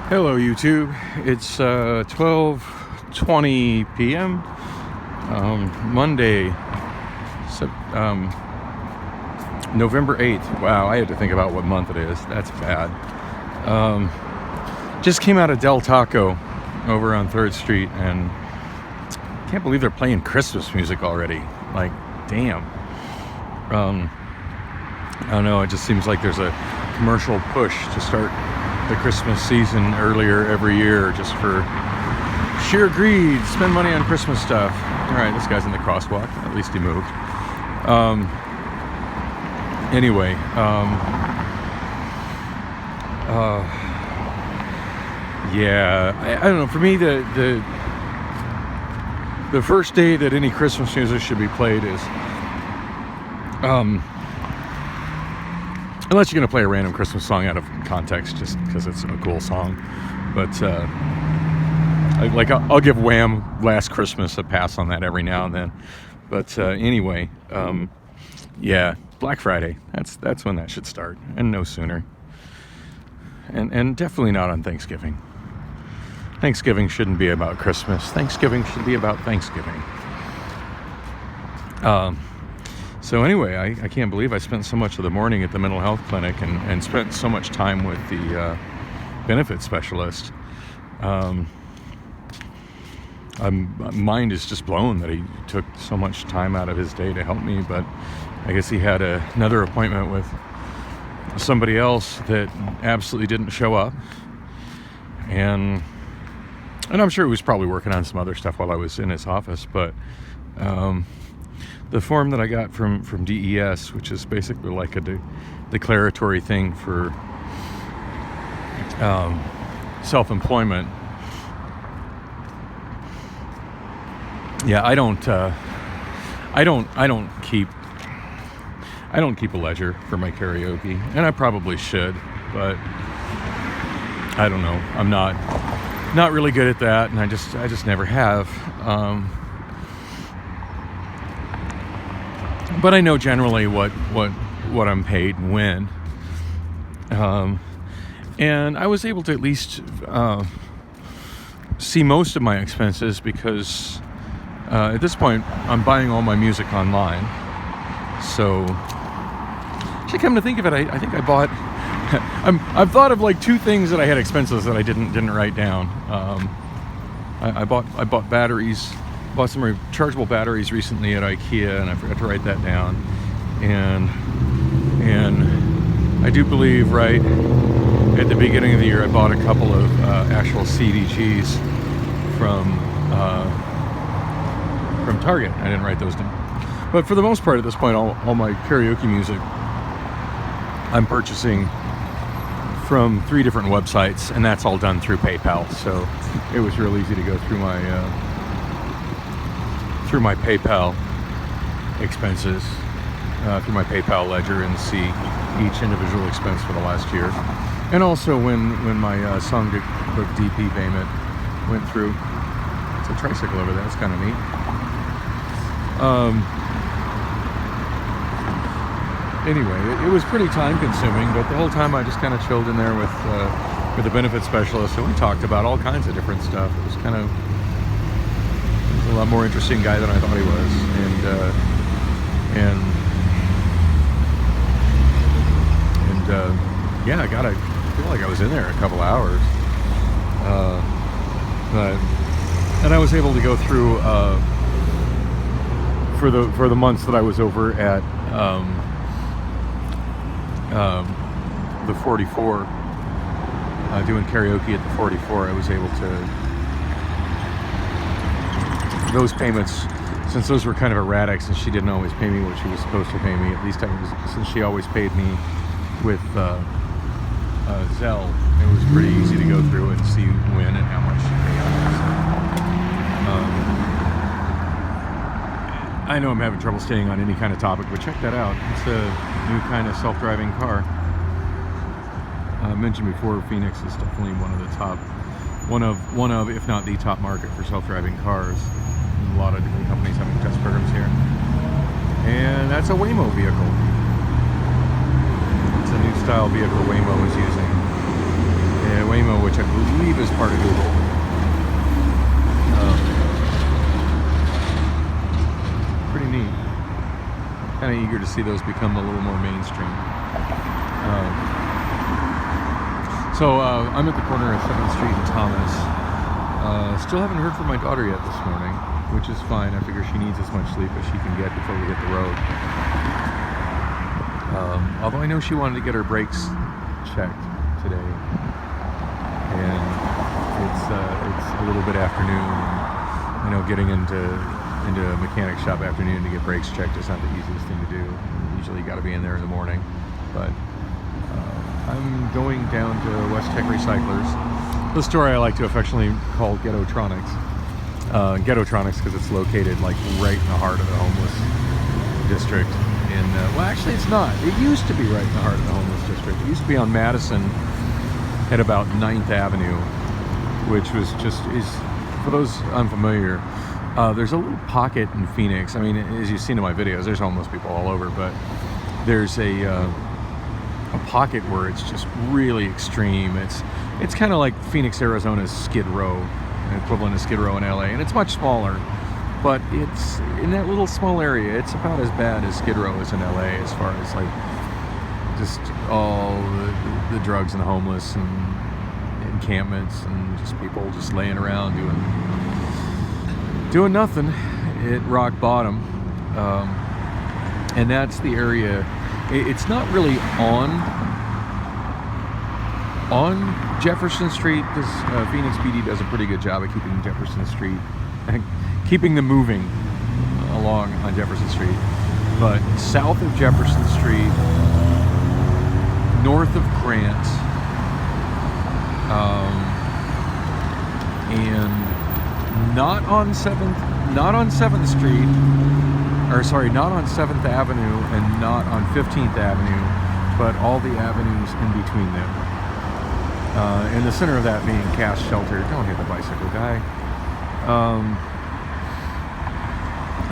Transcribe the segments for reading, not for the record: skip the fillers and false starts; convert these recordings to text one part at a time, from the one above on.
Hello YouTube, it's 12:20 p.m. Monday, November 8th. Wow, I had to think about what month it is. That's bad. Just came out of Del Taco over on 3rd Street and can't believe they're playing Christmas music already. Like, damn. I don't know, it just seems like there's a commercial push to start the Christmas season earlier every year just for sheer greed. Spend money on Christmas stuff. All right, this guy's in the crosswalk. At least he moved. Anyway, yeah, I don't know. For me, the first day that any Christmas music should be played is unless you're going to play a random Christmas song out of context just because it's a cool song. But I'll give Wham! Last Christmas a pass on that every now and then. But anyway, yeah, Black Friday, that's when that should start, and no sooner. And definitely not on Thanksgiving. Thanksgiving shouldn't be about Christmas. Thanksgiving should be about Thanksgiving. So anyway, I can't believe I spent so much of the morning at the mental health clinic and spent so much time with the benefit specialist. My mind is just blown that he took so much time out of his day to help me, but I guess he had another appointment with somebody else that absolutely didn't show up. And I'm sure he was probably working on some other stuff while I was in his office, but the form that I got from DES, which is basically like a declaratory thing for self-employment. Yeah, I don't keep a ledger for my karaoke, and I probably should, but I don't know. I'm not really good at that, and I just never have. But I know generally what I'm paid and when. And I was able to at least see most of my expenses because at this point I'm buying all my music online. So actually, come to think of it, I think I bought. I've thought of like two things that I had expenses that I didn't write down. I bought batteries. Bought some rechargeable batteries recently at IKEA, and I forgot to write that down. And I do believe right at the beginning of the year I bought a couple of actual CDGs from Target. I didn't write those down. But for the most part at this point, all my karaoke music I'm purchasing from 3 different websites, and that's all done through PayPal. So it was real easy to go through my PayPal expenses, through my PayPal ledger, and see each individual expense for the last year. And also when my Songbook DP payment went through. It's a tricycle over there, that's kind of neat. Anyway, it was pretty time consuming, but the whole time I just kind of chilled in there with the benefit specialist, and we talked about all kinds of different stuff. It was kind of a lot more interesting guy than I thought he was, and yeah, I feel like I was in there a couple hours, and I was able to go through for the months that I was over at the 44, doing karaoke at the 44. I was able to. Those payments, since those were kind of erratic, since she didn't always pay me what she was supposed to pay me, at least since she always paid me with Zelle, it was pretty easy to go through and see when and how much she paid out. I know I'm having trouble staying on any kind of topic, but check that out. It's a new kind of self-driving car. I mentioned before, Phoenix is definitely one of the top, one of, if not the top market for self-driving cars. A lot of different companies having test programs here. And that's a Waymo vehicle. It's a new style vehicle Waymo is using. Yeah, Waymo, which which I believe is part of Google. Pretty neat. Kind of eager to see those become a little more mainstream. So I'm at the corner of 7th Street and Thomas. Still haven't heard from my daughter yet this morning, which is fine. I figure she needs as much sleep as she can get before we hit the road. Although I know she wanted to get her brakes checked today, and it's a little bit afternoon. I know getting into a mechanic shop afternoon to get brakes checked is not the easiest thing to do. Usually you got to be in there in the morning, but I'm going down to West Tech Recyclers, the store I like to affectionately call Ghettotronics. Ghettotronics because it's located like right in the heart of the homeless district. Well, actually it's not. It used to be right in the heart of the homeless district. It used to be on Madison at about 9th Avenue, which was for those unfamiliar, there's a little pocket in Phoenix. I mean, as you've seen in my videos, there's homeless people all over, but there's a pocket where it's just really extreme. It's kind of like Phoenix, Arizona's Skid Row, an equivalent of Skid Row in LA, and it's much smaller, but it's in that little small area. It's about as bad as Skid Row is in LA as far as like just all the drugs and the homeless and encampments and just people just laying around doing nothing at rock bottom. And that's the area. It's not really on Jefferson Street, because Phoenix PD does a pretty good job of keeping Jefferson Street, keeping them moving along on Jefferson Street. But south of Jefferson Street, north of Grant, and not on 7th Street, or sorry, not on 7th Avenue and not on 15th Avenue, but all the avenues in between them. In the center of that being Cash Shelter. Don't hit the bicycle guy.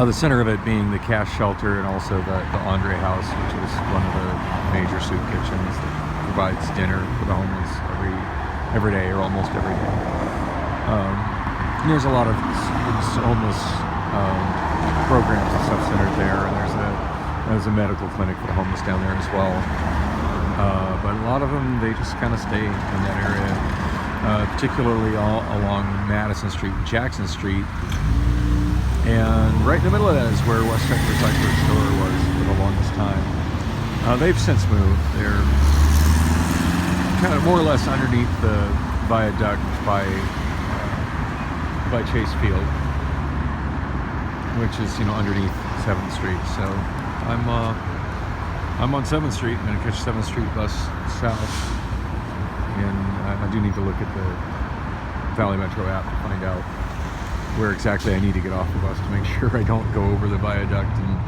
The center of it being the Cash Shelter and also the Andre House, which is one of the major soup kitchens that provides dinner for the homeless every day or almost every day. And there's a lot of homeless programs and stuff centered there, and there's a medical clinic for the homeless down there as well. But a lot of them, they just kind of stay in that area, particularly all along Madison Street and Jackson Street. And right in the middle of that is where West Tech Recycler store was for the longest time. They've since moved. They're kind of more or less underneath the viaduct by Chase Field, which is underneath 7th Street. So I'm on 7th Street. I'm going to catch 7th Street bus south, and I do need to look at the Valley Metro app to find out where exactly I need to get off the bus to make sure I don't go over the viaduct and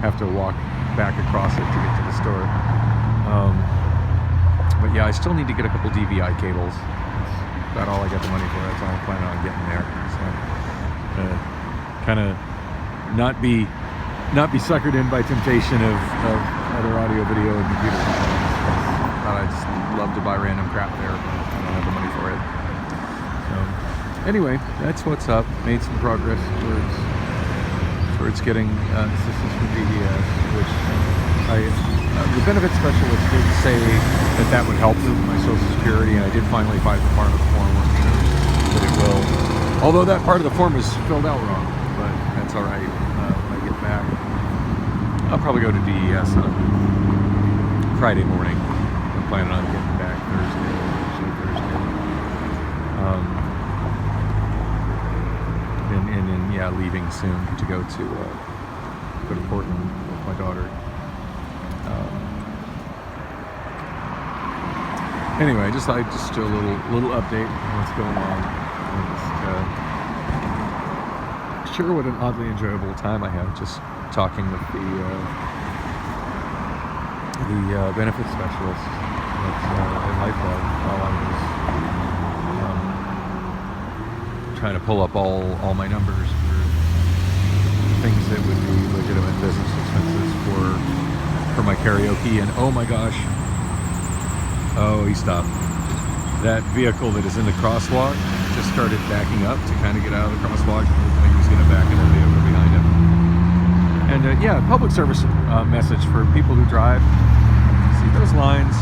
have to walk back across it to get to the store. But yeah, I still need to get a couple DVI cables. That's about all I got the money for. That's all I'm planning on getting there. So kind of not be suckered in by temptation of other audio, video, and computer components. I just love to buy random crap there, but I don't have the money for it. So anyway, that's what's up. Made some progress towards getting assistance from DDS, which the benefit specialist did say that would help with my Social Security, and I did finally find the part of the form that it will. Although that part of the form is filled out wrong, but that's all right. When I get back, I'll probably go to DES on Friday morning. I'm planning on getting back Thursday. And then leaving soon to go to Portland with my daughter. Anyway, just do a little update on what's going on. And sure, what an oddly enjoyable time I had just talking with the benefits specialist at LifeLove while I was trying to pull up all my numbers for things that would be legitimate business expenses for my karaoke. And oh my gosh, oh, he stopped. that vehicle that is in the crosswalk just started backing up to kind of get out of the crosswalk. It looked like he was going to back into the vehicle behind him. And yeah, public service message for people who drive. See those lines?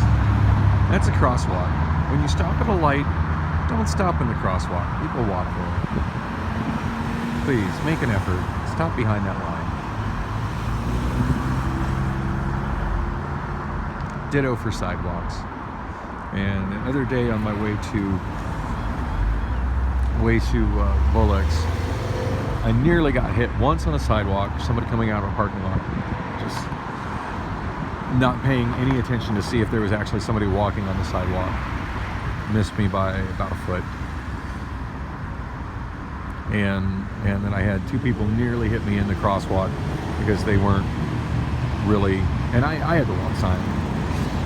That's a crosswalk. When you stop at a light, don't stop in the crosswalk. People walk there. Please, make an effort. Stop behind that line. Ditto for sidewalks. And another day on my way to Volex, I nearly got hit once on a sidewalk. Somebody coming out of a parking lot, just not paying any attention to see if there was actually somebody walking on the sidewalk. Missed me by about a foot. And then I had two people nearly hit me in the crosswalk because they weren't really, and I had the wrong sign.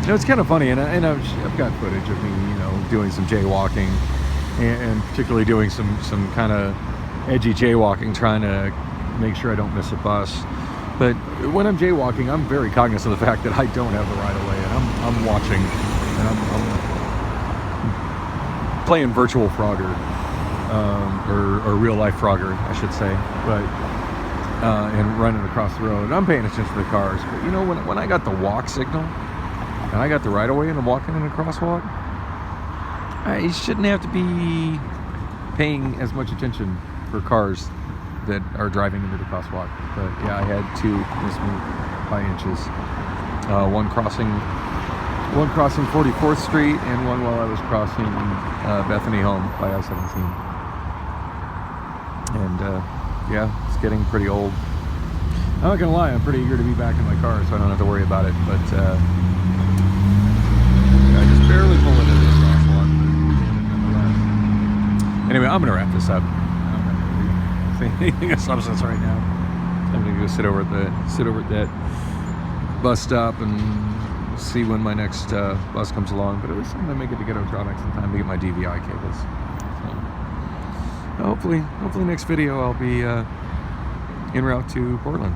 You know, it's kind of funny, and I've got footage of me, you know, doing some jaywalking, and particularly doing some kind of edgy jaywalking, trying to make sure I don't miss a bus. But when I'm jaywalking, I'm very cognizant of the fact that I don't have the right of way, and I'm watching, and I'm playing virtual Frogger, or real life Frogger, I should say, but and running across the road. And I'm paying attention to the cars, but you know, when I got the walk signal and I got the right of way and I'm walking in a crosswalk, I shouldn't have to be paying as much attention for cars that are driving into the crosswalk. But yeah, I had two miss me by inches. One crossing 44th Street, and one while I was crossing Bethany home by I-17. And yeah, it's getting pretty old. I'm not gonna lie, I'm pretty eager to be back in my car, so I don't have to worry about it. But I just barely pull it into the crosswalk, nonetheless. Anyway, I'm gonna wrap this up. I'm not gonna say anything of substance right now. I'm gonna go sit over at that bus stop and see when my next bus comes along. But at least I'm gonna make it to Ghettotronics in time to get my DVI cables. So hopefully next video I'll be en route to Portland.